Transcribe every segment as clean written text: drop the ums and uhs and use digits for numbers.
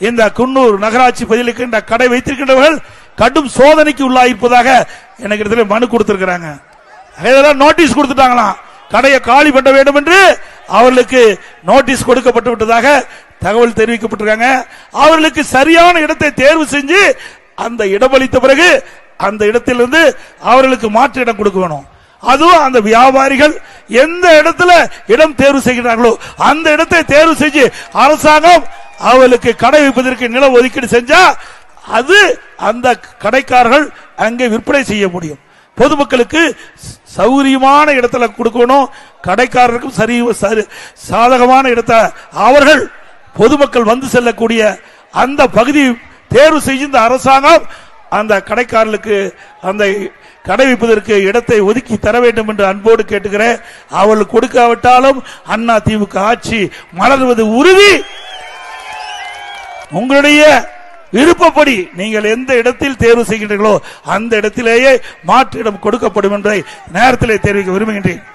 இந்த குன்னூர் நகராட்சி பகுதியில் கடை வைத்திருக்கின்றவர்கள் கடும் சோதனைக்கு உள்ளாயிருப்பதாக எனக்கு இடத்துல மனு கொடுத்திருக்கிறாங்க. நோட்டீஸ் கொடுத்துட்டாங்களாம். கடையை காலி பண்ண வேண்டும் என்று அவர்களுக்கு நோட்டீஸ் கொடுக்கப்பட்டு விட்டதாக தகவல் தெரிவிக்கப்பட்டிருக்காங்க. அவர்களுக்கு சரியான இடத்தை தேர்வு செஞ்சு அந்த இடமளித்த பிறகு அந்த இடத்திலிருந்து அவர்களுக்கு மாற்று இடம் கொடுக்க வேணும். அதுவும் அந்த வியாபாரிகள் எந்த இடத்துல இடம் தேர்வு செய்கிறார்களோ அந்த இடத்தை தேர்வு செஞ்சு அரசாங்கம் அவர்களுக்கு கடை வைப்பதற்கு நில ஒதுக்கீடு செஞ்சா அது அந்த கடைக்காரர்கள் அங்கே விற்பனை செய்ய முடியும். பொதுமக்களுக்கு சௌகரியமான இடத்துல கொடுக்கணும். கடைக்காரருக்கும் சரி சாதகமான இடத்தை அவர்கள் பொதுமக்கள் வந்து செல்லக்கூடிய அந்த பகுதி தேர்வு செய்து இந்த அரசாங்கம் அந்த கடைக்காரர்களுக்கு அந்த கடை வைப்பதற்கு இடத்தை ஒதுக்கி தர வேண்டும் என்று அன்போடு கேட்டுக்கிறேன். அவர்கள் கொடுக்காவிட்டாலும் அண்ணா திமுக ஆட்சி மலர்வது உறுதி. உங்களுடைய விருப்பப்படி நீங்கள் எந்த இடத்தில் தேர்வு செய்கின்றீர்களோ அந்த இடத்திலேயே மாற்று இடம் கொடுக்கப்படும் என்பதை நேரத்தில் தெரிவிக்க விரும்புகின்றேன்.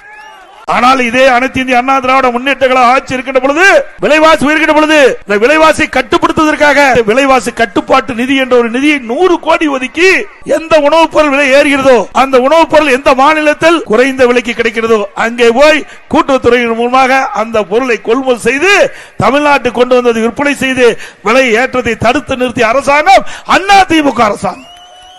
ஆனால் இதே அனைத்து இந்திய அண்ணா திராவிட முன்னேற்ற கழக ஆட்சி இருக்கின்ற பொழுது விலைவாசி உயர்கின்ற பொழுது இந்த விலைவாசி கட்டுப்படுத்துவதற்காக விலைவாசி கட்டுப்பாட்டு நிதி என்ற ஒரு நிதியை 100 கோடி ஒதுக்கி எந்த உணவுப் பொருள் விலை ஏறுகிறதோ அந்த உணவுப் பொருள் எந்த மாநிலத்தில் குறைந்த விலைக்கு கிடைக்கிறதோ அங்கே போய் கூட்டுறவுத்துறையின் மூலமாக அந்த பொருளை கொள்முதல் செய்து தமிழ்நாட்டுக்கு கொண்டு வந்தது விற்பனை செய்து விலை ஏற்றத்தை தடுத்து நிறுத்திய அரசாங்கம் அண்ணா திமுக அரசாங்கம்.